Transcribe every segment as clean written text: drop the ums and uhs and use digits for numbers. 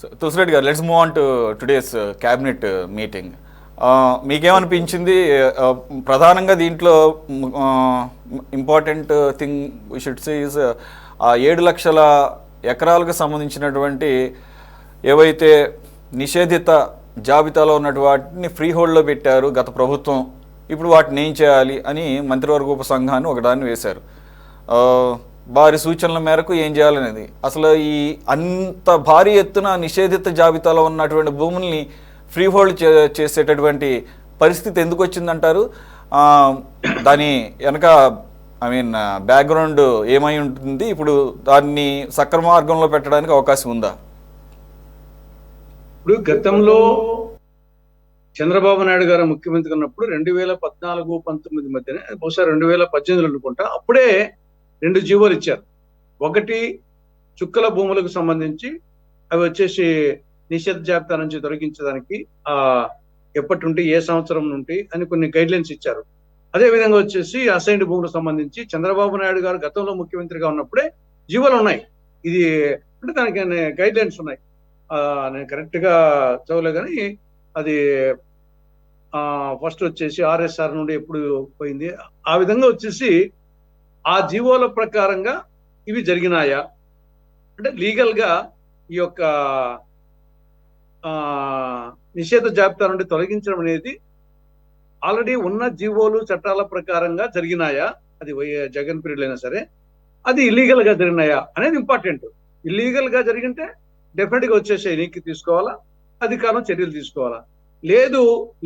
So Tulasireddy గారు, let's move on to today's cabinet meeting. మీకేమనిపించింది? ప్రధానంగా దీంట్లో important thing we should say is uh 7 లక్షల ఎకరాలకు సంబంధించినటువంటి ఏవైతే నిషేధిత జాబితాలో ఉన్నటువంటి వాటిని ఫ్రీ హోల్డ్లో పెట్టారు గత ప్రభుత్వం, ఇప్పుడు వాటిని ఏం చేయాలి అని మంత్రివర్గ ఉపసంఘాన్ని ఒకదాన్ని వేశారు. వారి సూచనల మేరకు ఏం చేయాలనేది, అసలు ఈ అంత భారీ ఎత్తున నిషేధిత జాబితాలో ఉన్నటువంటి భూముల్ని ఫ్రీ హోల్డ్ చేసేటటువంటి పరిస్థితి ఎందుకు వచ్చిందంటారు? దాని వెనక బ్యాక్గ్రౌండ్ ఏమై ఉంటుంది? ఇప్పుడు దాన్ని సక్రమ మార్గంలో పెట్టడానికి అవకాశం ఉందా? ఇప్పుడు గతంలో చంద్రబాబు నాయుడు గారు ముఖ్యమంత్రి ఉన్నప్పుడు 2014-19 మధ్యనే, బహుశా 2018 అనుకుంటా, అప్పుడే 2 జీవోలు ఇచ్చారు. ఒకటి చుక్కల భూములకు సంబంధించి అవి వచ్చేసి నిషేధ జాబితా నుంచి తొలగించడానికి ఎప్పటి నుండి, ఏ సంవత్సరం నుండి అని కొన్ని గైడ్ లైన్స్ ఇచ్చారు. అదే విధంగా వచ్చేసి అసైన్డ్ భూములకు సంబంధించి చంద్రబాబు నాయుడు గారు గతంలో ముఖ్యమంత్రిగా ఉన్నప్పుడే జీవోలు ఉన్నాయి. ఇది అంటే దానికి గైడ్ లైన్స్ ఉన్నాయి. నేను కరెక్ట్ గా చదవలే కానీ అది ఫస్ట్ వచ్చేసి ఆర్ఎస్ఆర్ నుండి ఎప్పుడు పోయింది, ఆ విధంగా వచ్చేసి ఆ జీవోల ప్రకారంగా ఇవి జరిగినాయా అంటే లీగల్ గా ఈ యొక్క నిషేధ జాబితా నుండి తొలగించడం అనేది ఆల్రెడీ ఉన్న జీవోలు చట్టాల ప్రకారంగా జరిగినాయా, అది జగన్ పీరియడ్ అయినా సరే, అది ఇల్లీగల్ గా జరిగినాయా అనేది ఇంపార్టెంట్. ఇల్లీగల్ గా జరిగింటే డెఫినెట్ గా వచ్చేసి ఎన్నికకి తీసుకోవాలా, అధికారం చర్యలు తీసుకోవాలా. లేదు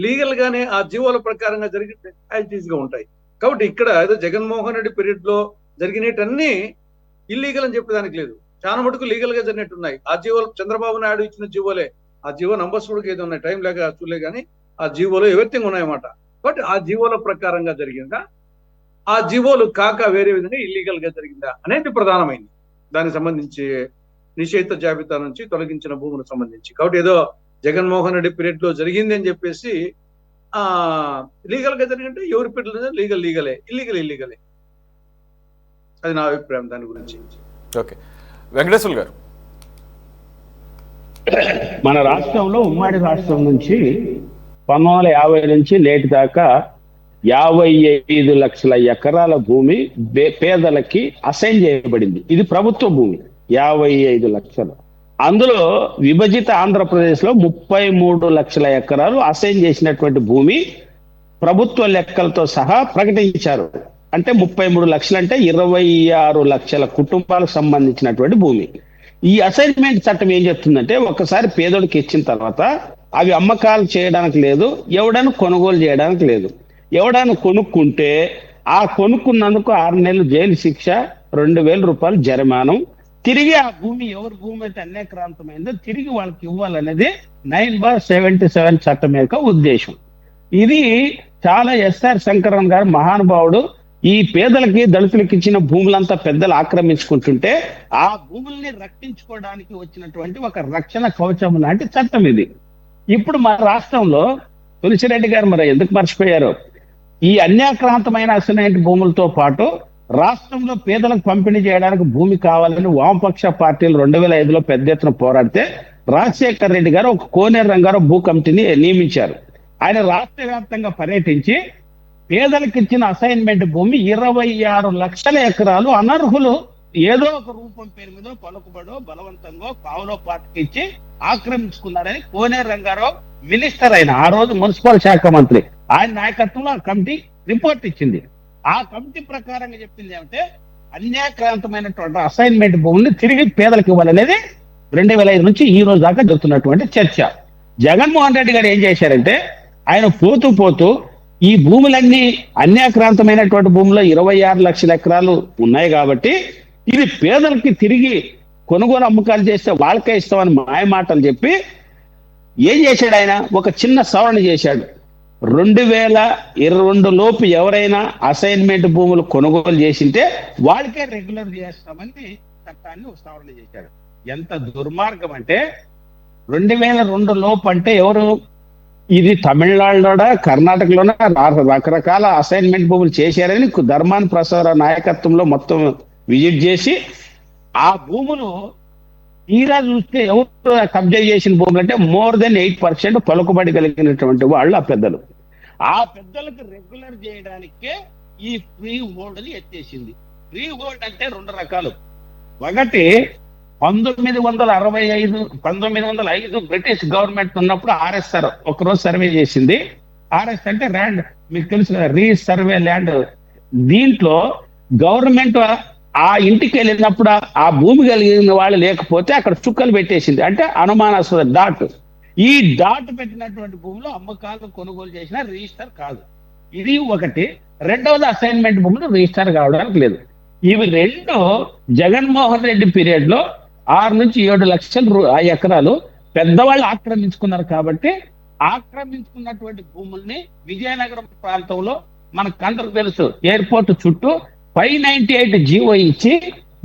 లీగల్ గానే ఆ జీవోల ప్రకారంగా జరిగితే యాజిటీస్ గా ఉంటాయి. కాబట్టి ఇక్కడ ఏదో జగన్మోహన్ రెడ్డి పీరియడ్ లో జరిగినటన్నీ ఇల్లీగల్ అని చెప్పేదానికి లేదు, చాలా మటుకు లీగల్ గా జరిగినట్టున్నాయి. ఆ జీవోలు చంద్రబాబు నాయుడు ఇచ్చిన జీవోలే, ఆ జీవో నంబర్స్ కూడా ఏదో ఉన్నాయి, టైం లేక చూలే కానీ ఆ జీవోలు ఎవరిథింగ్ ఉన్నాయన్నమాట. బట్ ఆ జీవోల ప్రకారంగా జరిగిందా, ఆ జీవోలు కాక వేరే విధంగా ఇల్లీగల్ గా జరిగిందా అనేది ప్రధానమైంది దానికి సంబంధించి, నిషేధిత జాబితా నుంచి తొలగించిన భూములకు సంబంధించి. కాబట్టి ఏదో జగన్మోహన్ రెడ్డి పీరియడ్ లో జరిగింది అని చెప్పేసి లీగల్ గా జరిగింటే ఎవరి పీరియడ్ లీగలే, ఇల్లీగలే. అది నా అభిప్రాయం దాని గురించి. ఓకే, వెంకటేశ్వర గారు. మన రాష్ట్రంలో ఉమ్మడి రాష్ట్రం నుంచి 1950 నుంచి నేటి దాకా 55 లక్షల ఎకరాల భూమి పేదలకి అసైన్ చేయబడింది. ఇది ప్రభుత్వ భూమి 55 లక్షలు. అందులో విభజిత ఆంధ్రప్రదేశ్ లో 33 లక్షల ఎకరాలు అసైన్ చేసినటువంటి భూమి ప్రభుత్వ లెక్కలతో సహా ప్రకటించారు. అంటే 33 లక్షలు అంటే 26 లక్షల కుటుంబాలకు సంబంధించినటువంటి భూమి. ఈ అసైన్మెంట్ చట్టం ఏం చెప్తుందంటే, ఒకసారి పేదోడికి ఇచ్చిన తర్వాత అవి అమ్మకాలు చేయడానికి లేదు, ఎవడైనా కొనుగోలు చేయడానికి లేదు. ఎవడైనా కొనుక్కుంటే ఆ కొనుక్కున్నందుకు 6 నెలలు జైలు శిక్ష, 2,000 రూపాయలు జరిమానం. తిరిగి ఆ భూమి ఎవరి భూమి అయితే అన్యాక్రాంతమైందో తిరిగి వాళ్ళకి ఇవ్వాలనేది 9/77 చట్టం యొక్క ఉద్దేశం. ఇది చాలా ఎస్ఆర్ శంకరన్ గారు మహానుభావుడు ఈ పేదలకి, దళితులకి ఇచ్చిన భూములంతా పెద్దలు ఆక్రమించుకుంటుంటే ఆ భూముల్ని రక్షించుకోవడానికి వచ్చినటువంటి ఒక రక్షణ కవచం లాంటి చట్టం ఇది. ఇప్పుడు మన రాష్ట్రంలో తులసిరెడ్డి గారు మరి ఎందుకు మర్చిపోయారు, ఈ అన్యాక్రాంతమైన అసైన్డ్ భూములతో పాటు రాష్ట్రంలో పేదలకు పంపిణీ చేయడానికి భూమి కావాలని వామపక్ష పార్టీలు 2005లో పెద్ద ఎత్తున పోరాడితే రాజశేఖర్ రెడ్డి గారు ఒక కోనేరు రంగారావు భూ కమిటీని నియమించారు. ఆయన రాష్ట్ర వ్యాప్తంగా పర్యటించి పేదలకు ఇచ్చిన అసైన్మెంట్ భూమి 26 లక్షల ఎకరాలు అనర్హులు ఏదో ఒక రూపం పేరు మీద పలుకుబడో బలవంతంగా పావులో పాటకి ఇచ్చి ఆక్రమించుకున్నారని కోనేరు రంగారావు మినిస్టర్ అయిన ఆ రోజు మున్సిపల్ శాఖ మంత్రి, ఆయన నాయకత్వంలో ఆ కమిటీ రిపోర్ట్ ఇచ్చింది. ఆ కమిటీ ప్రకారంగా చెప్పింది ఏమంటే, అన్యాక్రాంతమైనటువంటి అసైన్మెంట్ భూముల్ని తిరిగి పేదలకు ఇవ్వాలనేది 2005 నుంచి ఈ రోజు దాకా జరుగుతున్నటువంటి చర్చ. జగన్మోహన్ రెడ్డి గారు ఏం చేశారంటే, ఆయన పోతూ ఈ భూములన్నీ అన్యాక్రాంతమైనటువంటి భూముల్లో 26 లక్షల ఎకరాలు ఉన్నాయి కాబట్టి ఇది పేదలకి తిరిగి కొనుగోలు అమ్మకాలు చేస్తే వాళ్ళకే ఇస్తామని మాయమాటలు చెప్పి ఏం చేశాడు, ఆయన ఒక చిన్న సవరణ చేశాడు. 2022 లోపు ఎవరైనా అసైన్మెంట్ భూములు కొనుగోలు చేసింటే వాళ్ళకే రెగ్యులర్ చేస్తామని చట్టాన్ని సవరణ చేశాడు. ఎంత దుర్మార్గం అంటే, 2002 లోపు అంటే ఎవరు, ఇది తమిళనాడులోనా కర్ణాటకలోనా రకరకాల అసైన్మెంట్ భూములు చేశారని ధర్మాన్ ప్రసాద్ నాయకత్వంలో మొత్తం విజిట్ చేసి ఆ భూములు తీరా చూస్తే ఎవరు కబ్జా చేసిన భూములు అంటే మోర్ దెన్ 8% పలుకుబడి కలిగినటువంటి వాళ్ళు ఆ పెద్దలు. ఆ పెద్దలకు రెగ్యులర్ చేయడానికే ఈ ఫ్రీ హోల్డ్ ని ఎత్తేసింది. ఫ్రీ హోల్డ్ అంటే రెండు రకాలు. ఒకటి 1905 బ్రిటిష్ గవర్నమెంట్ ఉన్నప్పుడు ఆర్ఎస్ఆర్ ఒకరోజు సర్వే చేసింది. ఆర్ఎస్ అంటే ల్యాండ్, మీకు తెలుసు కదా, రీసర్వే ల్యాండ్. దీంట్లో గవర్నమెంట్ ఆ ఇంటికి వెళ్ళినప్పుడు ఆ భూమి కలిగిన వాళ్ళు లేకపోతే అక్కడ చుక్కలు పెట్టేసింది, అంటే అనుమానాస్పద డాట్. ఈ డాట్ పెట్టినటువంటి భూములు అమ్మకాలు కొనుగోలు చేసిన రిజిస్టర్ కాదు. ఇది ఒకటి. రెండవది అసైన్మెంట్ భూములు రిజిస్టర్ కావడానికి లేదు. ఇవి రెండు జగన్మోహన్ రెడ్డి పీరియడ్ లో 6 నుంచి 7 లక్షల ఎకరాలు పెద్దవాళ్ళు ఆక్రమించుకున్నారు. కాబట్టి ఆక్రమించుకున్నటువంటి భూముల్ని విజయనగరం ప్రాంతంలో మనకు అందరికి తెలుసు ఎయిర్పోర్ట్ చుట్టూ 598 జీవో ఇచ్చి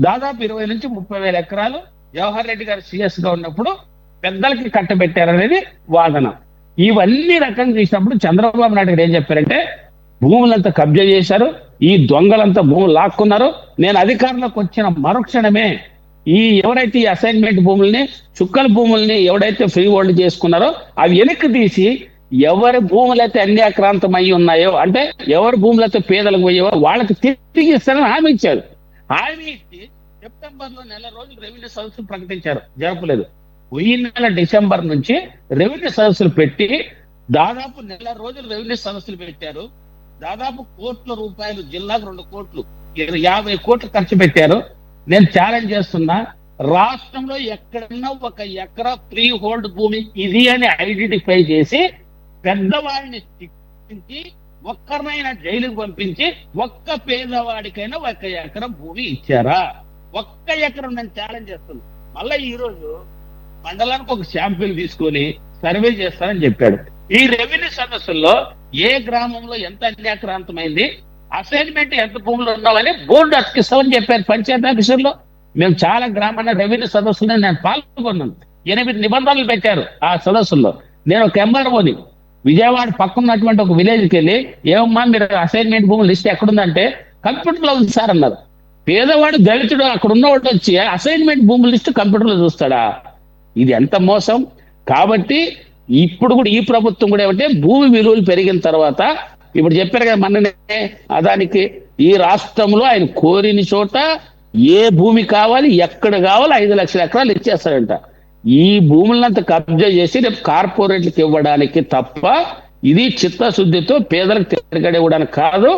దాదాపు 20 నుంచి 30,000 ఎకరాలు జవహర్ రెడ్డి గారు సిఎస్ గా ఉన్నప్పుడు పెద్దలకి కట్టబెట్టారనేది వాదన. ఇవన్నీ రకంగా చూసినప్పుడు చంద్రబాబు నాయుడు గారు ఏం చెప్పారంటే, భూములంతా కబ్జా చేశారు, ఈ దొంగలంతా భూములు లాక్కున్నారు, నేను అధికారంలోకి వచ్చిన మరుక్షణమే ఎవరైతే ఈ అసైన్మెంట్ భూముల్ని, చుక్కల భూముల్ని ఎవడైతే ఫ్రీ హోల్డ్ చేసుకున్నారో అవి వెనక్కి తీసి ఎవరి భూములైతే అన్యాక్రాంతం అయి ఉన్నాయో, అంటే ఎవరి భూములైతే పేదలకు పోయేవో వాళ్ళకి తిరిగి ఇస్తారని హామీ ఇచ్చారు. హామీ ఇచ్చి సెప్టెంబర్ లో నెల రోజులు రెవెన్యూ సదస్సులు ప్రకటించారు, జరపలేదు. ఈ నెల డిసెంబర్ నుంచి రెవెన్యూ సదస్సులు పెట్టి దాదాపు నెల రోజులు రెవెన్యూ సదస్సులు పెట్టారు. దాదాపు కోట్ల రూపాయలు, జిల్లాకు 2 కోట్లు, 50 కోట్లు ఖర్చు పెట్టారు. నేను ఛాలెంజ్ చేస్తున్నా, రాష్ట్రంలో ఎక్కడన్నా ఒక ఎకరా ఫ్రీ హోల్డ్ భూమి ఇది అని ఐడెంటిఫై చేసి పెద్దవాడిని శిక్షించి ఒక్కరినైనా జైలుకు పంపించి ఒక్క పేదవాడికైనా 1 ఎకరం భూమి ఇచ్చారా? 1 ఎకరం నేను ఛాలెంజ్ చేస్తున్నాను. మళ్ళీ ఈ రోజు మండలానికి ఒక శాంపిల్ తీసుకొని సర్వే చేస్తానని చెప్పాడు. ఈ రెవెన్యూ సదస్సుల్లో ఏ గ్రామంలో ఎంత అన్యాక్రాంతమైంది, అసైన్మెంట్ ఎంత భూములు ఉన్నామని బోర్డు అతికిస్తామని చెప్పారు పంచాయతీ ఆఫీసర్లో. మేము చాలా గ్రామాల రెవెన్యూ సదస్సులో నేను పాల్గొన్నాను. 8 నిబంధనలు పెట్టారు ఆ సదస్సుల్లో. నేను ఒక ఎంఆర్ఓని విజయవాడ పక్కనటువంటి ఒక విలేజ్కి వెళ్ళి, ఏమమ్మా మీరు అసైన్మెంట్ భూములు లిస్ట్ ఎక్కడుందంటే కంప్యూటర్లో ఉంది సార్ అన్నారు. పేదవాడు దళితుడు అక్కడ ఉన్నవాడు వచ్చి అసైన్మెంట్ భూముల లిస్ట్ కంప్యూటర్లో చూస్తాడా? ఇది ఎంత మోసం. కాబట్టి ఇప్పుడు కూడా ఈ ప్రభుత్వం కూడా ఏమంటే, భూమి విలువలు పెరిగిన తర్వాత ఇప్పుడు చెప్పారు కదా మొన్ననే అదానికి, ఈ రాష్ట్రంలో ఆయన కోరిన చోట ఏ భూమి కావాలి, ఎక్కడ కావాలి 5 లక్షల ఎకరాలు ఇచ్చేస్తాడంట. ఈ భూములంతా కబ్జా చేసి రేపు కార్పొరేట్లకు ఇవ్వడానికి తప్ప ఇది చిత్తశుద్ధితో పేదలకు తిరగడి ఇవ్వడానికి కాదు.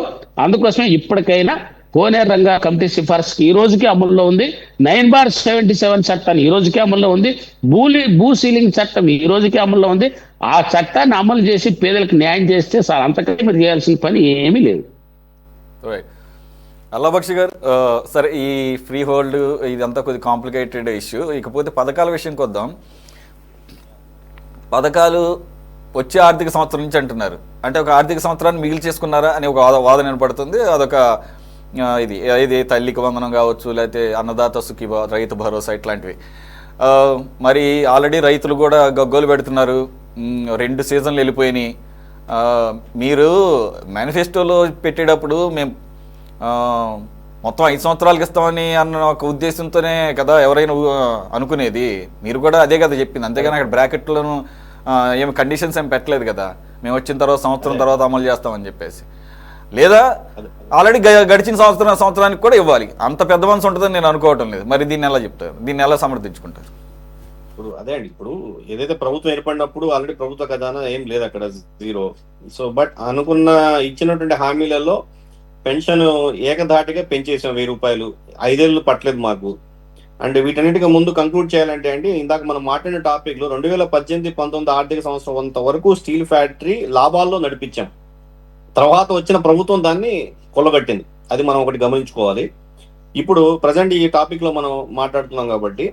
అందుకోసమే ఇప్పటికైనా కోనేరు రంగా కమిటీ సిఫార్సు ఈ రోజుకే అమల్లో ఉంది. 9/77 చట్టాన్ని ఈ రోజుకే అమల్లో ఉంది. భూ సీలింగ్ చట్టం ఈ రోజుకే అమల్లో ఉంది. ఆ చట్టాన్ని అమలు చేసి పేదలకు న్యాయం చేస్తే సార్, అంతకంటే మీరు చేయాల్సిన పని ఏమీ లేదు. అల్లాబక్షి గారు, సరే ఈ ఫ్రీ హోల్డ్ ఇదంతా కొద్దిగా కాంప్లికేటెడ్ ఇష్యూ. ఇకపోతే పథకాల విషయంకి వద్దాం. పథకాలు వచ్చే ఆర్థిక సంవత్సరం నుంచి అంటున్నారు, అంటే ఒక ఆర్థిక సంవత్సరాన్ని మిగిలి చేసుకున్నారా అని ఒక వాదన వినపడుతుంది. అదొక ఇది తల్లికి వందనం కావచ్చు, లేకపోతే అన్నదాత రైతు భరోసా ఇట్లాంటివి. మరి ఆల్రెడీ రైతులు కూడా గగ్గోలు పెడుతున్నారు, 2 సీజన్లు వెళ్ళిపోయినాయి. మీరు మేనిఫెస్టోలో పెట్టేటప్పుడు మేము మొత్తం 5 సంవత్సరాలకి ఇస్తామని అన్న ఒక ఉద్దేశంతోనే కదా ఎవరైనా అనుకునేది. మీరు కూడా అదే కదా చెప్పింది, అంతేగాని అక్కడ బ్రాకెట్లను ఏమి కండిషన్స్ ఏమి పెట్టలేదు కదా, మేము వచ్చిన తర్వాత సంవత్సరం తర్వాత అమలు చేస్తామని చెప్పేసి. లేదా ఆల్రెడీ గడిచిన సంవత్సరానికి కూడా ఇవ్వాలి, అంత పెద్ద మనసు ఉంటుందని నేను అనుకోవటం లేదు. మరి దీన్ని ఎలా చెప్తారు, దీన్ని ఎలా సమర్థించుకుంటారు? ఇప్పుడు అదే అండి, ఇప్పుడు ఏదైతే ప్రభుత్వం ఏర్పడినప్పుడు ఆల్రెడీ ప్రభుత్వ ఖజానా ఏం లేదు, అక్కడ 0. సో బట్ అనుకున్న ఇచ్చినటువంటి హామీలలో పెన్షన్ ఏకధాటిగా పెంచేసాం 1000 రూపాయలు, 5 ఏళ్ళు పట్టలేదు మాకు. అండ్ వీటన్నిటిగా ముందు కంక్లూడ్ చేయాలంటే అండి, ఇందాక మనం మాట్లాడిన టాపిక్ లో 2018-19 ఆర్థిక సంవత్సరం అంత వరకు స్టీల్ ఫ్యాక్టరీ లాభాల్లో నడిపించాం. తర్వాత వచ్చిన ప్రభుత్వం దాన్ని కొల్లగట్టింది, అది మనం ఒకటి గమనించుకోవాలి. ఇప్పుడు ప్రజెంట్ ఈ టాపిక్ లో మనం మాట్లాడుతున్నాం కాబట్టి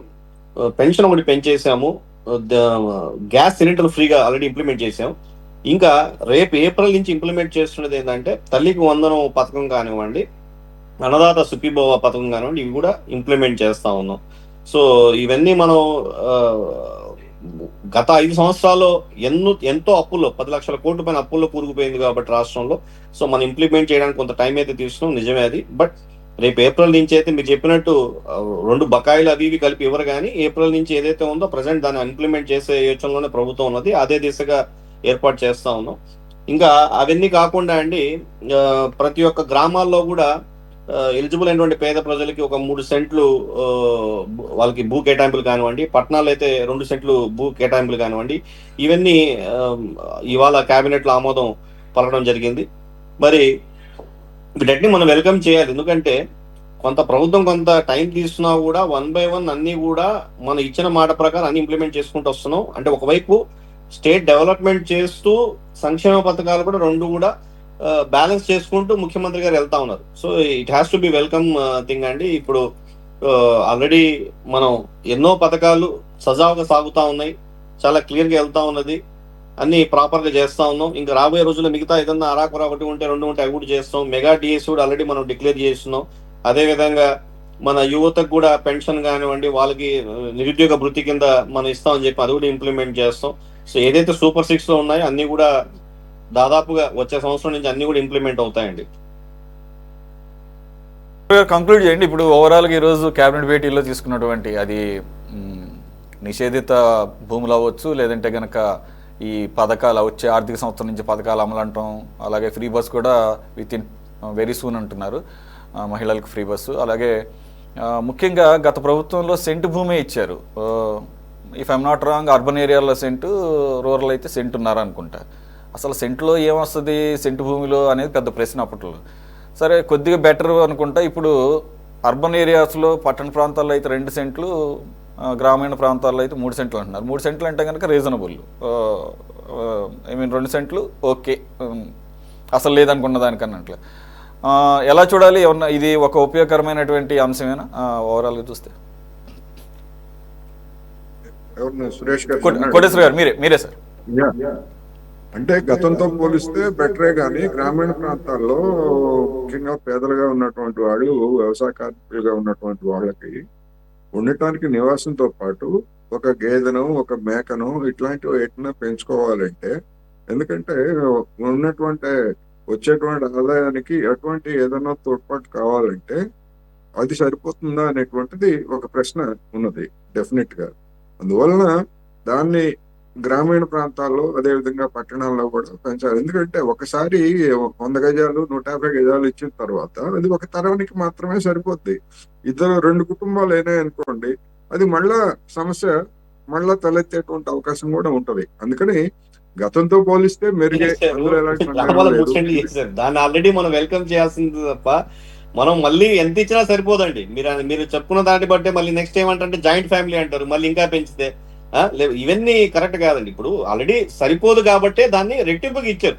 పెన్షన్ ఒకటి పెంచేసాము, గ్యాస్ సిలిండర్ ఫ్రీగా ఆల్రెడీ ఇంప్లిమెంట్ చేసాం. ఇంకా రేపు ఏప్రిల్ నుంచి ఇంప్లిమెంట్ చేస్తున్నది ఏంటంటే తల్లికి వందనం పథకం కానివ్వండి, అన్నదాత సుఖీభవ పథకం కానివ్వండి, ఇవి కూడా ఇంప్లిమెంట్ చేస్తా ఉన్నాం. సో ఇవన్నీ మనం గత 5 సంవత్సరాల్లో ఎంతో అప్పుల్లో 10 లక్షల కోట్ల పైన అప్పుల్లో కూరుకుపోయింది కాబట్టి రాష్ట్రంలో. సో మనం ఇంప్లిమెంట్ చేయడానికి కొంత టైం అయితే తీసుకున్నాం, నిజమే అది. బట్ రేపు ఏప్రిల్ నుంచి అయితే మీరు చెప్పినట్టు 2 బకాయిలు అవి ఇవి కలిపి ఇవ్వరు, కానీ ఏప్రిల్ నుంచి ఏదైతే ఉందో ప్రజెంట్ దాన్ని ఇంప్లిమెంట్ చేసే యోచనలోనే ప్రభుత్వం ఉన్నది. అదే దిశగా ఏర్పాటు చేస్తా ఉన్నాం. ఇంకా అవన్నీ కాకుండా అండి, ప్రతి ఒక్క గ్రామాల్లో కూడా ఎలిజిబుల్ అయినటువంటి పేద ప్రజలకి ఒక 3 సెంట్లు వాళ్ళకి భూ కేటాయింపులు కానివ్వండి, పట్టణాలు అయితే 2 సెంట్లు భూ కేటాయింపులు కానివ్వండి, ఇవన్నీ ఇవాళ కేబినెట్ లో ఆమోదం పలకడం జరిగింది. మరి వీటన్ని మనం వెల్కమ్ చేయాలి. ఎందుకంటే ప్రభుత్వం కొంత టైం తీసుకున్నా కూడా 1 by 1 అన్ని కూడా మనం ఇచ్చిన మాట ప్రకారం అన్ని ఇంప్లిమెంట్ చేసుకుంటూ వస్తున్నాం. అంటే ఒకవైపు స్టేట్ డెవలప్మెంట్ చేస్తూ సంక్షేమ పథకాలు కూడా 2 కూడా బ్యాలెన్స్ చేసుకుంటూ ముఖ్యమంత్రి గారు వెళ్తా ఉన్నారు. So it has to be welcome thing అండి. ఇప్పుడు ఆల్రెడీ మనం ఎన్నో పథకాలు సజావుగా సాగుతా ఉన్నాయి, చాలా క్లియర్ గా వెళ్తా ఉన్నది, అన్ని ప్రాపర్ గా చేస్తా ఉన్నాం. ఇంకా రాబోయే రోజుల్లో మిగతా ఏదన్నా అరాకురా 1 ఉంటే 2 ఉంటే అవి కూడా చేస్తాం. మెగా డిఎస్ కూడా ఆల్రెడీ మనం డిక్లేర్ చేస్తున్నాం. అదే విధంగా మన యువతకు కూడా పెన్షన్ కానివ్వండి, వాళ్ళకి నిరుద్యోగ భృతి కింద మనం ఇస్తామని చెప్పి అది కూడా ఇంప్లిమెంట్ చేస్తాం. సో ఏదైతే సూపర్ 6 లో ఉన్నాయో అన్ని కూడా దాదాపుగా వచ్చే సంవత్సరం నుంచి అన్ని కూడా ఇంప్లిమెంట్ అవుతాయండి. కంక్లూడ్ చేయండి. ఇప్పుడు ఓవరాల్ గా ఈరోజు కేబినెట్ భేటీలో తీసుకున్నటువంటి అది నిషేధిత భూములు అవ్వచ్చు, లేదంటే గనక ఈ పథకాలు వచ్చే ఆర్థిక సంవత్సరం నుంచి పథకాలు అమలు అంటాం, అలాగే ఫ్రీ బస్ కూడా విత్ ఇన్ వెరీ సూన్ అంటున్నారు, మహిళలకు ఫ్రీ బస్సు. అలాగే ముఖ్యంగా గత ప్రభుత్వంలో సెంటు భూమి ఇచ్చారు. If I'm not wrong, urban ఏరియాలో సెంటు, రూరల్ అయితే సెంటు ఉన్నారనుకుంటా. అసలు సెంటులో ఏమొస్తుంది సెంటు భూమిలో అనేది పెద్ద ప్రశ్న అప్పట్లో. సరే కొద్దిగా బెటర్ అనుకుంటా. ఇప్పుడు అర్బన్ ఏరియాస్లో పట్టణ ప్రాంతాల్లో అయితే 2 సెంట్లు, గ్రామీణ ప్రాంతాల్లో అయితే 3 సెంట్లు అంటున్నారు. 3 సెంట్లు అంటే కనుక రీజనబుల్. ఐ మీన్ 2 సెంట్లు ఓకే, అసలు లేదనుకున్న దానికన్నట్లు. ఎలా చూడాలి? ఏమన్నా ఇది ఒక ఉపయోగకరమైనటువంటి అంశమేనా ఓవరాల్గా చూస్తే? కోటేశ్వర గారు మీరే సార్. అంటే గతంతో పోలిస్తే బెటరే, కానీ గ్రామీణ ప్రాంతాల్లో ముఖ్యంగా పేదలుగా ఉన్నటువంటి వాళ్ళు, వ్యవసాయ కార్మికులుగా ఉన్నటువంటి వాళ్ళకి ఉండటానికి నివాసంతో పాటు ఒక గేదెను, ఒక మేకను ఇట్లాంటివి ఎట్లా పెంచుకోవాలంటే, ఎందుకంటే ఉన్నటువంటి వచ్చేటువంటి ఆదాయానికి ఎటువంటి ఏదైనా తోడ్పాటు కావాలంటే అది సరిపోతుందా అనేటువంటిది ఒక ప్రశ్న ఉన్నది డెఫినెట్ గా. అందువలన దాన్ని గ్రామీణ ప్రాంతాల్లో అదేవిధంగా పట్టణాల్లో కూడా పెంచాలి. ఎందుకంటే ఒకసారి 100 గజాలు 150 గజాలు ఇచ్చిన తర్వాత అది ఒక తరానికి మాత్రమే సరిపోద్ది. 2 కుటుంబాలు అయినాయి అనుకోండి, అది మళ్ళా సమస్య మళ్ళా తలెత్తేటువంటి అవకాశం కూడా ఉంటది. అందుకని గతంతో పోలిస్తే మెరుగే, అందులో ఎలాంటి దాన్ని ఆల్రెడీ మనం వెల్కమ్ చేయాల్సింది తప్ప మనం మళ్ళీ ఎంత ఇచ్చినా సరిపోదండి. మీరు చెప్పుకున్న దాన్ని బట్టే మళ్ళీ నెక్స్ట్ ఏమంటే జాయింట్ ఫ్యామిలీ అంటారు, మళ్ళీ ఇంకా పెంచితే ఇవన్నీ కరెక్ట్ కాదండి. ఇప్పుడు ఆల్రెడీ సరిపోదు కాబట్టే దాన్ని రెట్టింపుకి ఇచ్చారు.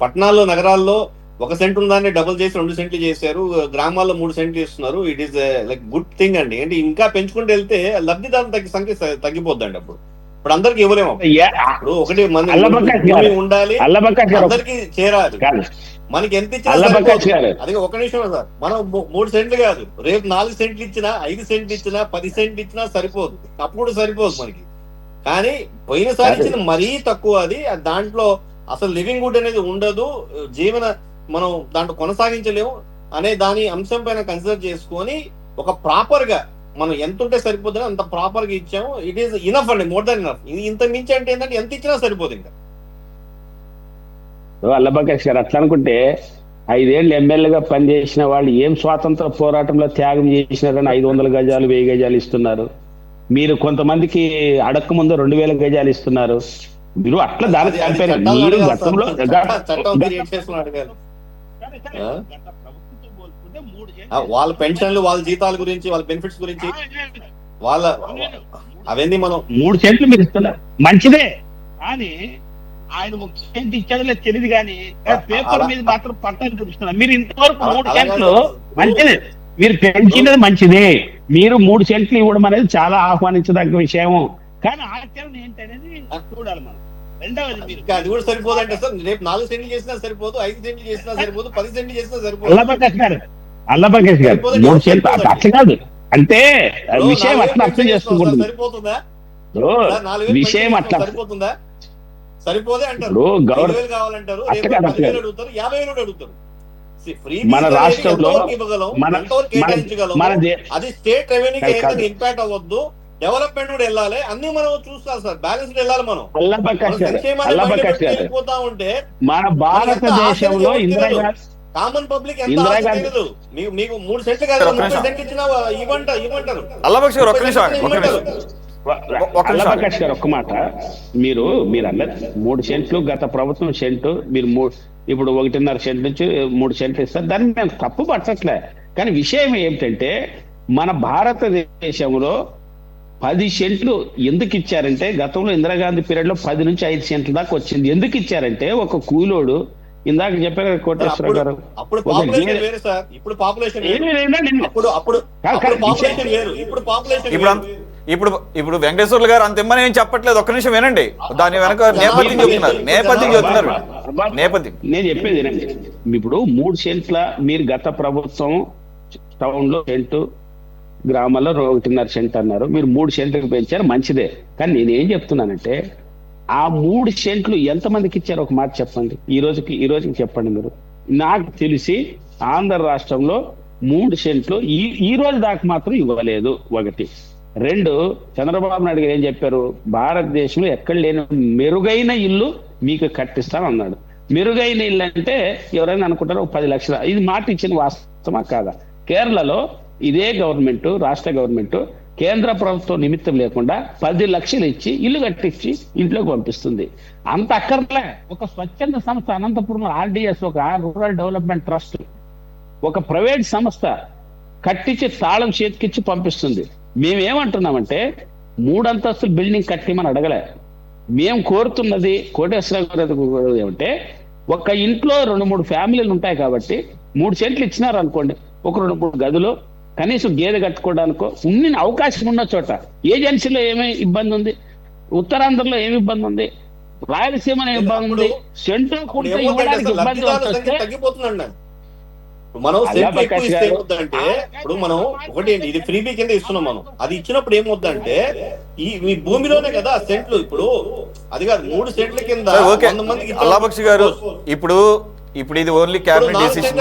పట్టణాల్లో నగరాల్లో 1 సెంటు దాన్ని డబుల్ చేసి 2 సెంట్లు చేశారు, గ్రామాల్లో 3 సెంట్లు ఇస్తున్నారు. It is like good thing అండి. అంటే ఇంకా పెంచుకుంటూ వెళ్తే లబ్ధిదారుల సంఖ్య తగ్గిపోద్దండి. ఇప్పుడు అందరికి ఇవ్వలేము. ఇప్పుడు ఒకటి మంది ఉండాలి, అందరికి చేరాలి. మనకి ఎంత ఇచ్చినా అది 1 నిమిషం సార్, మనం 3 సెంట్లు కాదు, రేపు 4 సెంట్లు ఇచ్చినా, 5 సెంట్లు ఇచ్చినా, 10 సెంట్లు ఇచ్చినా సరిపోదు. అప్పుడు సరిపోదు మనకి. కానీ పోయినసారి ఇచ్చిన మరీ తక్కువ. అది దాంట్లో అసలు లివింగ్ హుడ్ అనేది ఉండదు, మనం దాంట్లో కొనసాగించలేము అనే దాని అంశం పైన కన్సిడర్ చేసుకొని ఒక ప్రాపర్ గా మనం ఎంత ఉంటే సరిపోతుంది అంత ప్రాపర్ గా ఇచ్చాము. ఇట్ ఈస్ ఇనఫ్ అండి, మోర్ దాన్ ఇనఫ్. ఇంత మించి అంటే ఏంటంటే ఎంత ఇచ్చినా సరిపోదు. ఇంకా అల్లబకాష్ గారు అట్లా అనుకుంటే 5 ఏళ్ళు ఎమ్మెల్యేగా పనిచేసిన వాళ్ళు ఏం స్వాతంత్ర పోరాటంలో త్యాగం చేసినారని 500 గజాలు 1000 గజాలు ఇస్తున్నారు. మీరు కొంతమందికి అడక్క ముందు 2000 గజాలు ఇస్తున్నారు. మీరు అట్లా దాని మీరు గతంలో వాళ్ళ పెన్షన్లు, వాళ్ళ జీతాల గురించి, వాళ్ళ బెనిఫిట్స్ గురించి వాళ్ళ అవన్నీ మనం 3 సెంట్లు మీరు ఇస్తున్నారు మంచిదే, కానీ ఆయన 1 సెంట్ ఇచ్చాడో లేదు తెలియదు, కానీ పేపర్ మీద మాత్రం పట్టాలు చూపిస్తున్నారు. మీరు ఇంతవరకు 3 సెంట్లు మంచిదే, మీరు పెంచినది మంచిదే. మీరు 3 సెంట్లు ఇవ్వడం అనేది చాలా ఆహ్వానించదగ్గ విషయం. కానీ ఆచరణ ఏంటనేది చూడాలి మనం. రెండవది అది కూడా సరిపోదు అంటే సార్, రేపు 4 సెంట్లు చేసినా సరిపోదు, 5 సెంట్లు చేసినా సరిపోదు, 10 సెంట్లు చేసినా సరిపోదు. అల్లబకాష్ గారు 3 సెంట్లు అట్లా కాదు అంటే విషయం అట్లా అర్థం చేసుకుంటుంది. సరిపోతుందా విషయం అట్లా సరిపోతుందా? సరిపోదే అంటారు. 5,000 కావాలంటారు, 10,000 అడుగుతారు, 50,000 అడుగుతారు. మన రాష్ట్రంలో మన అది స్టేట్ రెవెన్యూకి ఏదైనా ఇంపాక్ట్ అవ్వద్దు, డెవలప్మెంట్ కూడా వెళ్ళాలి, అన్ని మనం చూసుకోవాలి సార్, బ్యాలెన్స్ వెళ్ళాలి. మనం వెళ్ళిపోతా ఉంటే మన భారతదేశంలో కామన్ పబ్లిక్ ఎంత తెలియదు. మీకు 3 సెంట్లు కాదు 30 సెంట్లు ఇచ్చినా ఇవ్వంటారు. ప్రకాష్ గారు ఒక్క మాట, మీరు అన్నది 3 సెంట్లు గత ప్రభుత్వం సెంటు, మీరు ఇప్పుడు 1.5 సెంట్ నుంచి 3 సెంట్లు ఇస్తారు, దాన్ని మేము తప్పు పట్టట్లే. కానీ విషయం ఏమిటంటే మన భారతదేశంలో 10 సెంట్లు ఎందుకు ఇచ్చారంటే, గతంలో ఇందిరాగాంధీ పీరియడ్ లో 10 నుంచి 5 సెంట్ల దాకా వచ్చింది. ఎందుకు ఇచ్చారంటే ఒక కూలోడు, ఇందాక చెప్పారు కోటేశ్వర గారు, ఇప్పుడు వెంకటేశ్వర్లు గారు అంత ఇమ్మని ఏం చెప్పట్లేదు, ఒక్క నిమిషం వినండి. దాని వెనక నేపథ్యం చెప్తున్నారు. నేను చెప్పేది వినండి. ఇప్పుడు 3 సెంట్ల మీరు గత ప్రభుత్వం టౌన్ లో సెంటు, గ్రామాల్లో 1.5 సెంట్ అన్నారు, మీరు 3 సెంట్లకు పెంచారు, మంచిదే. కానీ నేనేం చెప్తున్నానంటే ఆ 3 సెంట్లు ఎంతమందికి ఇచ్చారు ఒక మాట చెప్పండి. ఈ రోజుకి చెప్పండి మీరు. నాకు తెలిసి ఆంధ్ర రాష్ట్రంలో 3 సెంట్లు ఈ రోజు దాకా మాత్రం ఇవ్వలేదు. 1. 2, చంద్రబాబు నాయుడు గారు ఏం చెప్పారు, భారతదేశంలో ఎక్కడ లేని మెరుగైన ఇల్లు మీకు కట్టిస్తాను అన్నాడు. మెరుగైన ఇల్లు అంటే ఎవరైనా అనుకుంటారు 10 లక్షల, ఇది మాట ఇచ్చిన వాస్తవమా కాదా? కేరళలో ఇదే గవర్నమెంట్, రాష్ట్ర గవర్నమెంట్ కేంద్ర ప్రభుత్వం నిమిత్తం లేకుండా 10 లక్షలు ఇచ్చి ఇల్లు కట్టించి ఇంట్లోకి పంపిస్తుంది. అంత అక్కర్లే. ఒక స్వచ్ఛంద సంస్థ అనంతపురంలో RDS, ఒక రూరల్ డెవలప్మెంట్ ట్రస్ట్, ఒక ప్రైవేట్ సంస్థ కట్టించి తాళం చేతికిచ్చి పంపిస్తుంది. మేమేమంటున్నామంటే 3 అంతస్తుల బిల్డింగ్ కట్టిమని అడగలే. మేము కోరుతున్నది కోటేశ్వర గారు ఏమంటే, ఒక ఇంట్లో 2-3 ఫ్యామిలీలు ఉంటాయి కాబట్టి 3 సెంట్లు ఇచ్చినారు అనుకోండి, ఒక 2-3 గదులు కనీసం గేదె కట్టుకోవడానికో ఉన్ని అవకాశం ఉన్న చోట. ఏజెన్సీలో ఏమి ఇబ్బంది ఉంది, ఉత్తరాంధ్రలో ఏమి ఇబ్బంది ఉంది, రాయలసీమలో ఇబ్బంది ఉంది, సెంట్రల్ కూడా ఇవ్వడానికి ఇబ్బంది తగ్గిపోతుందండి. మనం ఏమవుతుందంటే, ఇప్పుడు మనం ఒకటి ఇది ఫ్రీబీ కింద ఇస్తున్నాం మనం, అది ఇచ్చినప్పుడు ఏమవుతుందంటే మీ భూమిలోనే కదా సెంట్లు. ఇప్పుడు అది కాదు 3 సెంట్ల కింద 100 మందికి. అల్లాబక్షి గారు, ఇప్పుడు ఇది ఓన్లీ క్యాబినెట్ డెసిషన్,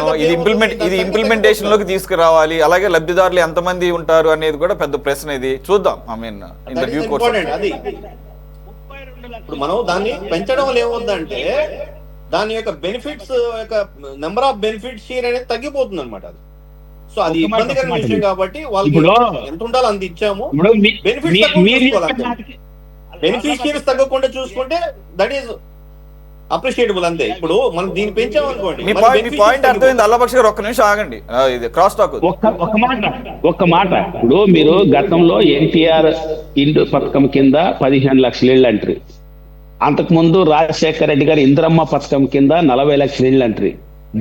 ఇది ఇంప్లిమెంటేషన్ లోకి తీసుకురావాలి. అలాగే లబ్ధిదారులు ఎంతమంది ఉంటారు అనేది కూడా పెద్ద ప్రశ్న. ఇది చూద్దాం. In the due course. అది ఇప్పుడు మనం దాన్ని పెంచడం ఏమవుతుందంటే దాని యొక్క బెనిఫిట్స్ యొక్క నెంబర్ ఆఫ్ బెనిఫిట్ షేర్ అనేది తగ్గిపోతుంది అనమాట. అది సో అది ఇబ్బందికరమైన విషయం కాబట్టి వాళ్ళకి ఎంత ఉండాలో అంత ఇచ్చాము. బెనిఫిషియరీస్ తగ్గకుండా చూసుకుంటే దట్ ఈస్ అప్రిషియేటబుల్ అంతే. ఇప్పుడు మనం దీన్ని పెంచామనుకోండి. మీ పాయింట్ అర్థమైంది అల్లబక్షి గారు, ఒక్క నిమిషం ఆగండి. ఇది క్రాస్ టాక్. ఒక్క మాట ఇప్పుడు మీరు గతంలో ఎన్టీఆర్ ఇంటి పథకం కింద 15 లక్షల ఇళ్ళు అంటారు. అంతకుముందు రాజశేఖర రెడ్డి గారు ఇందిరమ్మ పథకం కింద 40 లక్షల ఇళ్ళు అంటారు.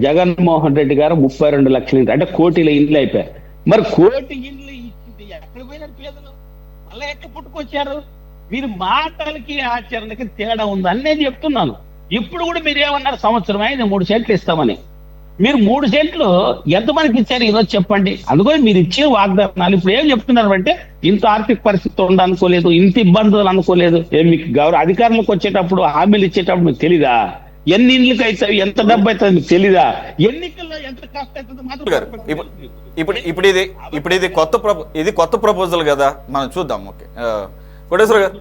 జగన్మోహన్ రెడ్డి గారు 32 లక్షల ఇండ్లు, అంటే 1 కోటి ఇండ్లు అయిపోయాయి. మరి 1 కోటి ఇండ్లు ఇచ్చింది ఎక్కడ పోయినారు పేదలు? మళ్ళీ ఎక్కడ పుట్టుకొచ్చారు? మీరు మాటలకి ఆచరణకి తేడా ఉంది అని నేను చెప్తున్నాను. ఇప్పుడు కూడా మీరు ఏమన్నారు, సంవత్సరం అయింది 3 సెంట్లు ఇస్తామని. మీరు 3 సెంట్లు ఎంతమందికి ఇచ్చారు ఈరోజు చెప్పండి. అందుకని మీరు ఇచ్చే వాగ్దానాలు ఇప్పుడు ఏం చెప్తున్నారు అంటే, ఇంత ఆర్థిక పరిస్థితి అనుకోలేదు, ఇంత ఇబ్బందులు అనుకోలేదు. మీకు అధికారంలోకి వచ్చేటప్పుడు హామీలు ఇచ్చేటప్పుడు మీకు తెలీదా? ఎన్ని ఇండ్లకి అవుతాయి, ఎంత డబ్బు అవుతుంది మీకు తెలీదా? ఎన్నికల్లో ఎంత కష్టం అవుతుంది మాత్రం. ఇప్పుడు ఇది కొత్త ప్రపోజల్ కదా, మనం చూద్దాం. ఓకే కోటేశ్వర గారు,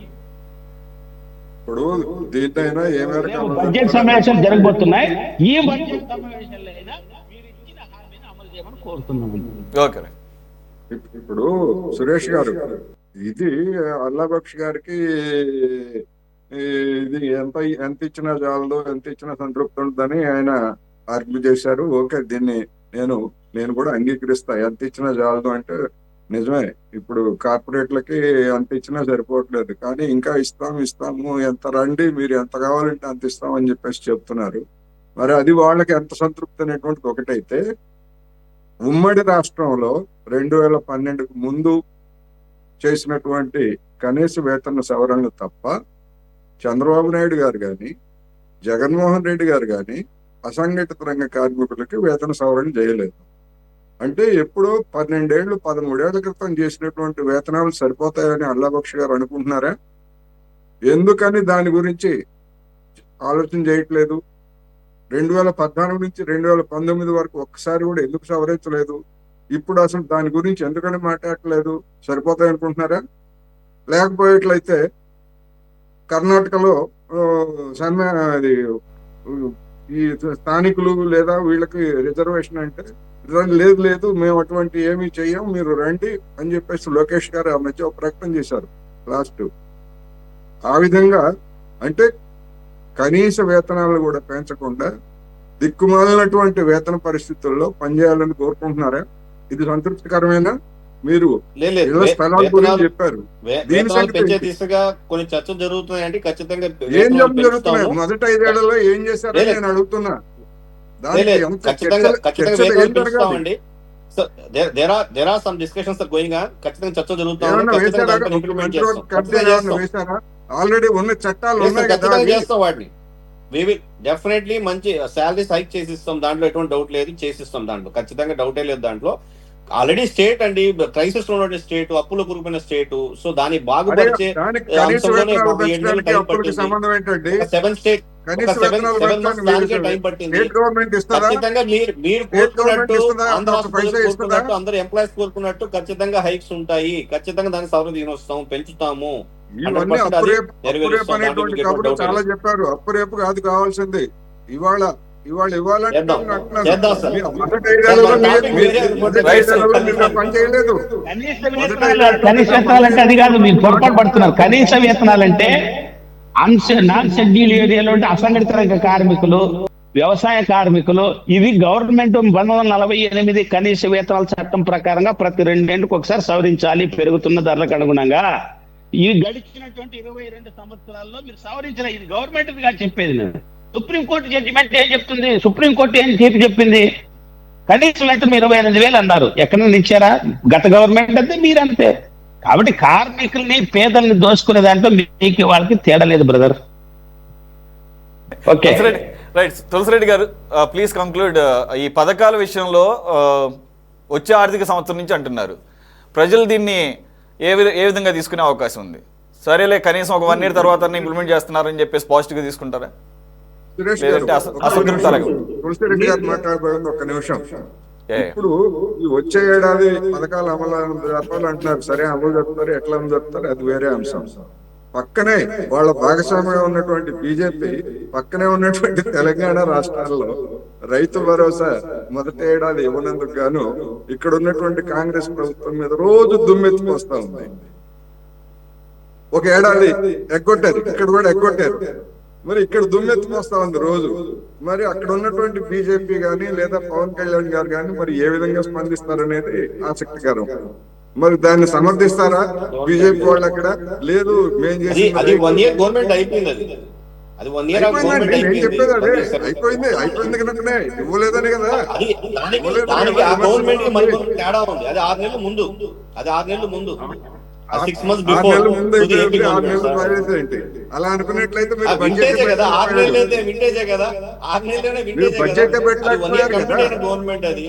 ఇప్పుడు దీంట్లో ఏ మేరకు బడ్జెట్ సమావేశాలు జరగబోతున్నాయి, ఈ బడ్జెట్ సమావేశాల్లో అయినా మీరు ఇచ్చిన హామీని అమలు చేయమని కోరుతున్నాము. ఓకే. ఇప్పుడు సురేష్ గారు, ఇది అల్లాబక్షి గారికి ఇది ఎంత ఇచ్చినా చాలదు, ఎంత ఇచ్చినా సంతృప్తి ఉంటుందని ఆయన ఆర్గ్యూ చేశారు. ఓకే, దీన్ని నేను కూడా అంగీకరిస్తా. ఎంత ఇచ్చినా చాలదు అంటే నిజమే. ఇప్పుడు కార్పొరేట్లకి అంత ఇచ్చినా సరిపోవట్లేదు, కానీ ఇంకా ఇస్తాము, ఎంత రండి, మీరు ఎంత కావాలంటే అంత ఇస్తామని చెప్పేసి చెప్తున్నారు. మరి అది వాళ్ళకి ఎంత సంతృప్తి అనేటువంటిది ఒకటైతే, ఉమ్మడి రాష్ట్రంలో 2012కు ముందు చేసినటువంటి కనీస వేతన సవరణలు తప్ప చంద్రబాబు నాయుడు గారు కానీ జగన్మోహన్ రెడ్డి గారు కానీ అసంఘటిత రంగ కార్మికులకి వేతన సవరణ చేయలేదు. అంటే ఎప్పుడో 12 ఏళ్ళు 13 ఏళ్ల క్రితం చేసినటువంటి వేతనాలు సరిపోతాయని అల్లాబక్షి గారు అనుకుంటున్నారా? ఎందుకని దాని గురించి ఆలోచన చేయట్లేదు? 2014 నుంచి 2019 వరకు ఒక్కసారి కూడా ఎందుకు సవరించలేదు? ఇప్పుడు అసలు దాని గురించి ఎందుకని మాట్లాడట్లేదు? సరిపోతాయి అనుకుంటున్నారా? లేకపోయేట్లయితే కర్ణాటకలో అది ఈ స్థానికులు లేదా వీళ్ళకి రిజర్వేషన్ అంటే లేదు లేదు మేము అటువంటి ఏమీ చెయ్యం, మీరు రండి అని చెప్పేసి లోకేష్ గారు ఆ మధ్య ఒక ప్రకటన చేశారు లాస్ట్. ఆ విధంగా అంటే కనీస వేతనాలు కూడా పెంచకుండా దిక్కుమాలినటువంటి వేతన పరిస్థితుల్లో పనిచేయాలని కోరుకుంటున్నారా? ఇది సంతృప్తికరమేనా? మీరు ఇళ్ల స్థలాల గురించి చెప్పారు, దీని పెంచే దిశగా కొన్ని చర్చలు జరుగుతున్నాయంటే ఖచ్చితంగా ఏం జరుగుతున్నాయి? మొదటి 5 ఏళ్లలో ఏం చేశారని నేను అడుగుతున్నా. ఆల్రెడీ ఉన్న చట్టాలు ఉన్నాయి కదా, చేస్తాం వాటిని. డెఫినెట్లీ మంచి శాలరీస్ హైక్ చేసిస్తాం, దాంట్లో ఎటువంటి డౌట్ లేదు, చేసిస్తాం, దాంట్లో ఖచ్చితంగా డౌటే లేదు. దాంట్లో ఆల్రెడీ స్టేట్ అండి, క్రైసిస్ లో ఉన్న స్టేట్, అప్పులో కూరుకున్న స్టేట్, సో దాన్ని బాగుపరిచే టైం పట్టింది. ఖచ్చితంగా మీరు కోరుకున్నట్టు, అందరూ ఎంప్లాయీస్ కోరుకున్నట్టు ఖచ్చితంగా హైక్స్ ఉంటాయి, ఖచ్చితంగా దాన్ని సవరణ వస్తాం, పెంచుతాము. చాలా చెప్పారు, అప్పు రేపు కాదు కావాల్సింది, ఇవాళ కనీస వేతనాలంటే అది కాదు, మీరు పొరపాటు పడుతున్నారు. కనీస వేతనాలంటే నాన్ షెడ్యూల్ ఏరియాలో అసంఘటిత రంగ కార్మికులు, వ్యవసాయ కార్మికులు, ఇవి గవర్నమెంట్ 1948 కనీస వేతనాల చట్టం ప్రకారంగా ప్రతి 2 ఏళ్లకు ఒకసారి సవరించాలి పెరుగుతున్న ధరలకు అనుగుణంగా. ఈ గడిచినటువంటి 22 సంవత్సరాల్లో మీరు సవరించిన, ఇది గవర్నమెంట్ గా చెప్పేది. నేను సుప్రీంకోర్టు జడ్జిమెంట్ ఏం చెప్తుంది? సుప్రీంకోర్టు ఏం తీర్పు చెప్పింది? కనీస వేతనం 28,000 అన్నారు. ఎక్కడ ఇచ్చారా? గత గవర్నమెంట్ అంతే, మీరంతే. కాబట్టి కార్మికుల్ని, పేదల్ని దోసుకునే దాంట్లో మీకు వాళ్ళకి తేడా లేదు బ్రదర్. Okay right. తులసిరెడ్డి గారు ప్లీజ్ కంక్లూడ్. ఈ పథకాల విషయంలో వచ్చే ఆర్థిక సంవత్సరం నుంచి అంటున్నారు, ప్రజలు దీన్ని ఏ విధంగా తీసుకునే అవకాశం ఉంది? సరేలే కనీసం ఒక 1 ఇయర్ తర్వాత ఇంప్లిమెంట్ చేస్తున్నారని చెప్పేసి పాజిటివ్ గా తీసుకుంటారా? తులసిరెడ్డి గారు మాట్లాడబోయింది ఒక్క నిమిషం. ఇప్పుడు ఈ వచ్చే ఏడాది పథకాలు అమలు జరపాలి అంటున్నారు. సరే, అమలు జరుపుతారు, ఎట్లా అమలు జరుపుతారు అది వేరే అంశం. పక్కనే వాళ్ళ భాగస్వామ్యం ఉన్నటువంటి బీజేపీ, పక్కనే ఉన్నటువంటి తెలంగాణ రాష్ట్రాల్లో రైతు భరోసా మొదటి ఏడాది ఇవ్వనందుకు గాను ఇక్కడ ఉన్నటువంటి కాంగ్రెస్ ప్రభుత్వం మీద రోజు దుమ్మెత్తిపోస్తా ఉంది. ఒక ఏడాది ఎగ్గొట్టారు, ఇక్కడ కూడా ఎగ్గొట్టారు, మరి ఇక్కడ దుమ్మెత్తిపోస్తా ఉంది రోజు. మరి అక్కడ ఉన్నటువంటి బీజేపీ గాని లేదా పవన్ కళ్యాణ్ గారు కానీ మరి ఏ విధంగా స్పందిస్తారనేది ఆసక్తికరం. మరి దాన్ని సమర్థిస్తారా బీజేపీ వాళ్ళు? అక్కడ లేదు, మేము చేసి చెప్పేది అదే, అయిపోయింది కనుకనే ఇవ్వలేదని కదా. 6 నెలల ముందు 6 నెలలు ఏంటి అలా అనుకున్నట్లయితే మీరు బడ్జెట్ గవర్నమెంట్ అది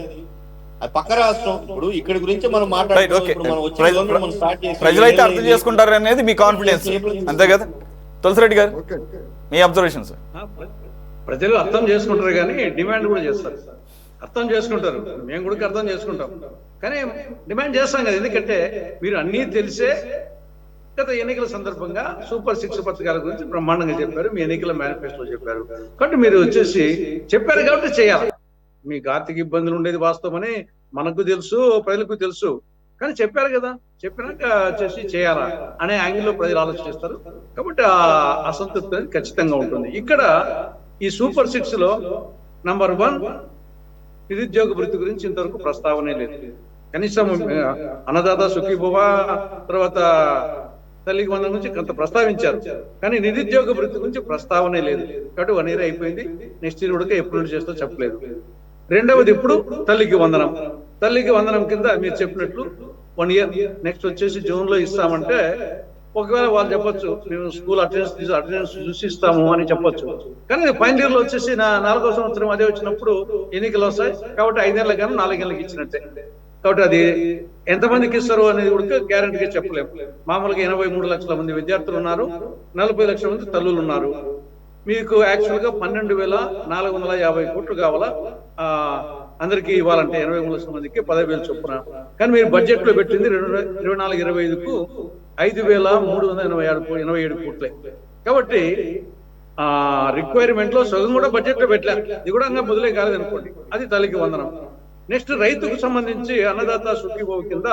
పక్క రాష్ట్రం. ఇప్పుడు ఇక్కడ గురించి మనం ప్రజలైతే అర్థం చేసుకుంటారు అనేది మీ కాన్ఫిడెన్స్, అంతే కదా తులసిరెడ్డి గారు? మీ అబ్జర్వేషన్స్. ప్రజలు అర్థం చేసుకుంటారు కానీ డిమాండ్ కూడా చేస్తారు. అర్థం చేసుకుంటారు, మేము కూడా అర్థం చేసుకుంటాం, కానీ డిమాండ్ చేస్తాం కదా. ఎందుకంటే మీరు అన్నీ తెలిసే గత ఎన్నికల సందర్భంగా సూపర్ 6 పథకాల గురించి బ్రహ్మాండంగా చెప్పారు, మీ ఎన్నికల మేనిఫెస్టోలో చెప్పారు. కాబట్టి మీరు వచ్చేసి చెప్పారు కాబట్టి చేయాలి. మీకు ఆర్థిక ఇబ్బందులు ఉండేది వాస్తవమని మనకు తెలుసు, ప్రజలకు తెలుసు, కానీ చెప్పారు కదా, చెప్పినాక వచ్చేసి చేయాలా అనే యాంగిల్లో ప్రజలు ఆలోచిస్తారు. కాబట్టి ఆ అసంతృప్తి అనేది ఖచ్చితంగా ఉంటుంది. ఇక్కడ ఈ సూపర్ 6 లో నంబర్ 1 నిరుద్యోగ వృత్తి గురించి ఇంతవరకు ప్రస్తావనే లేదు. కనీసం అన్నదాత సుఖీభవ, తర్వాత తల్లికి వందనం గురించి కొంత ప్రస్తావించారు, కానీ నిరుద్యోగ వృత్తి గురించి ప్రస్తావనే లేదు. కాబట్టి 1 ఇయర్ అయిపోయింది, నెక్స్ట్ ఇయర్ కూడా ఎప్పుడు చేస్తో చెప్పలేదు. రెండవది ఇప్పుడు తల్లికి వందనం కింద మీరు చెప్పినట్లు 1 ఇయర్, నెక్స్ట్ వచ్చేసి జూన్ లో ఇస్తామంటే ఒకవేళ వాళ్ళు చెప్పొచ్చు మేము స్కూల్ అటెండెన్స్ చూసి ఇస్తాము అని చెప్పొచ్చు, కానీ ఫైనల్ ఇయర్ లో వచ్చేసి 4వ సంవత్సరం అదే వచ్చినప్పుడు ఎన్నికలు వస్తాయి. కాబట్టి 5 ఏళ్ళకి కానీ 4 ఏళ్ళకి ఇచ్చినట్టే. కాబట్టి అది ఎంతమందికి ఇస్తారు అనేది కూడా గ్యారంటీగా చెప్పలేము. మామూలుగా 83 లక్షల మంది విద్యార్థులు ఉన్నారు, 40 లక్షల మంది తల్లులు ఉన్నారు. మీకు యాక్చువల్గా 12,450 కోట్లు కావాలా అందరికీ ఇవ్వాలంటే 83 మందికి 10,000 చొప్పున. కానీ మీరు బడ్జెట్లో పెట్టింది 24-25కు 5,387 కోట్లే. కాబట్టి రిక్వైర్మెంట్ లో సగం కూడా బడ్జెట్ లో పెట్టలేదు. ఇది కూడా ఇంకా మొదలే కాలేదు అనుకోండి. అది తల్లికి వందనం. నెక్స్ట్ రైతుకు సంబంధించి అన్నదాత సుఖీభవ కింద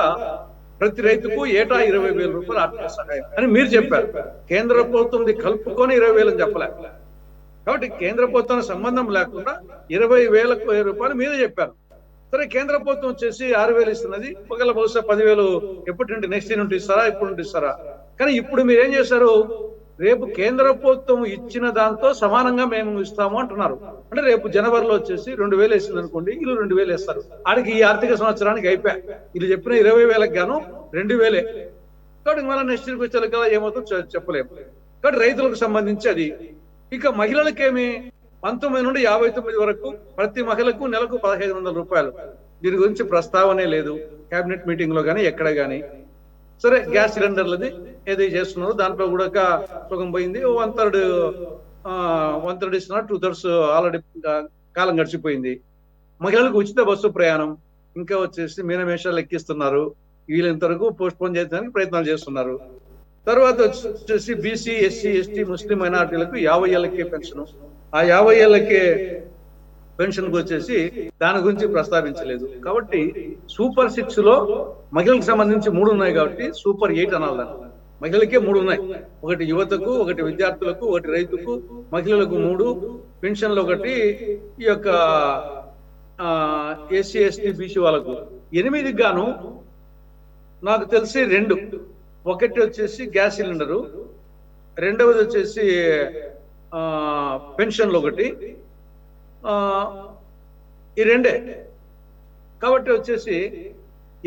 ప్రతి రైతుకు ఏటా 20,000 రూపాయలు ఆర్థిక సహాయం అని మీరు చెప్పారు. కేంద్ర ప్రభుత్వం కలుపుకొని 20,000 అని చెప్పలే. కాబట్టి కేంద్ర ప్రభుత్వానికి సంబంధం లేకుండా 20,000 రూపాయలు మీరే చెప్పారు. సరే, కేంద్ర ప్రభుత్వం వచ్చేసి 6,000 ఇస్తున్నది. ఒకవేళ బహుశా 10,000 ఎప్పటి నుండి నెక్స్ట్ ఇయర్ నుండి ఇస్తారా, ఇప్పుడు నుండి ఇస్తారా? కానీ ఇప్పుడు మీరేం చేశారు? రేపు కేంద్ర ప్రభుత్వం ఇచ్చిన దాంతో సమానంగా మేము ఇస్తాము అంటున్నారు. అంటే రేపు జనవరిలో వచ్చేసి 2,000 వేస్తుంది అనుకోండి, వీళ్ళు 2,000 వేస్తారు. ఆడికి ఈ ఆర్థిక సంవత్సరానికి అయిపోయా. వీళ్ళు చెప్పిన 20,000కి గాను 2,000. కాబట్టి మళ్ళీ నెక్స్ట్ ఇయర్కి వచ్చే కదా ఏమవుతుందో చెప్పలేము. కాబట్టి రైతులకు సంబంధించి అది. ఇక మహిళలకేమి 19 నుండి 59 వరకు ప్రతి మహిళకు నెలకు 1,500 రూపాయలు. దీని గురించి ప్రస్తావనే లేదు కేబినెట్ మీటింగ్ లో కానీ ఎక్కడ కానీ. సరే, గ్యాస్ సిలిండర్లది ఏది చేస్తున్నారు దాంట్లో కూడా సుఖం పోయింది. 1/3 ఇస్తున్నారు, 2/3 ఆల్రెడీ కాలం గడిచిపోయింది. మహిళలకు ఉచిత బస్సు ప్రయాణం ఇంకా వచ్చేసి మీనమేషాలు ఎక్కిస్తున్నారు. వీళ్ళంత వరకు పోస్ట్ పోన్ చేయడానికి ప్రయత్నాలు చేస్తున్నారు. తర్వాత వచ్చేసి బీసీ, ఎస్సీ, ఎస్టీ, ముస్లిం మైనార్టీలకు 50 ఏళ్ళకే పెన్షన్. ఆ 50 ఏళ్ళకే పెన్షన్ కు వచ్చేసి దాని గురించి ప్రస్తావించలేదు. కాబట్టి సూపర్ 6 లో మహిళలకు సంబంధించి 3 ఉన్నాయి కాబట్టి సూపర్ 8 అనాలి. మహిళలకే 3 ఉన్నాయి. ఒకటి యువతకు, ఒకటి విద్యార్థులకు, ఒకటి రైతుకు, మహిళలకు 3, పెన్షన్లు ఒకటి, ఈ యొక్క ఎస్సీ, ఎస్టీ, బీసీ వాళ్ళకు 8 గాను నాకు తెలిసి 2. ఒకటి వచ్చేసి గ్యాస్ సిలిండరు, రెండవది వచ్చేసి పెన్షన్లు ఒకటి, ఈ 2. కాబట్టి వచ్చేసి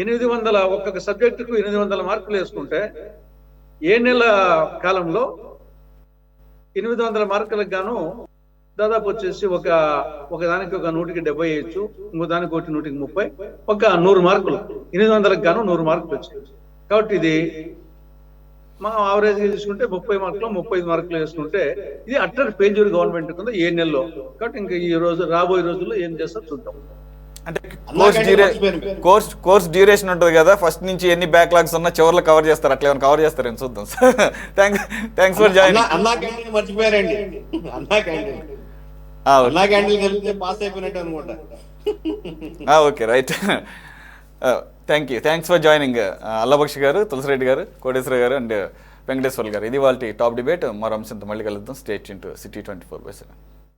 800 ఒక్కొక్క సబ్జెక్టుకు 800 మార్కులు వేసుకుంటే 7 నెలల కాలంలో 800 మార్కులకు గాను దాదాపు వచ్చేసి ఒక దానికి 100కి 70 వేయచ్చు, ఇంకో దానికి 100కి 30, ఒక 100 మార్కులు 800కి గాను 100 మార్కులు వచ్చాయి. కాబట్టి ఇది మా ఆవరేజ్ గా తీసుకుంటే 30 మార్కులు 35 మార్కులు వేసుకుంటే ఇది అట్టర్ ఫెయిల్యూర్ గవర్నమెంట్ కింద 7 నెలల్లో. కాబట్టి ఇంకా ఈ రోజు రాబోయే రోజుల్లో ఏం చేస్తారో చూద్దాం. అంటే కోర్స్ డ్యూరేషన్ ఉంటుంది కదా, ఫస్ట్ నుంచి ఎన్ని బ్యాక్లాగ్స్ ఉన్నా చివరిలో కవర్ చేస్తారు. అట్లా ఏమైనా కవర్ చేస్తారని చూద్దాం. Thanks for join. Anna canteen మర్చిపోయారండి. అన్నా క్యాంటీన్ కలిపితే పాస్ అయిపోయినట్టు అనుకుంటా. Okay, right. Thanks for joining Allabakshi గారు, తులసిరెడ్డి గారు, కోటేశ్వర గారు అండ్ వెంకటేశ్వర్లు గారు. ఇది వాళ్ళ టాప్ డిబేట్. మరో అంశంతో మళ్ళీ కలుద్దాం. Stay tuned to City 24/7.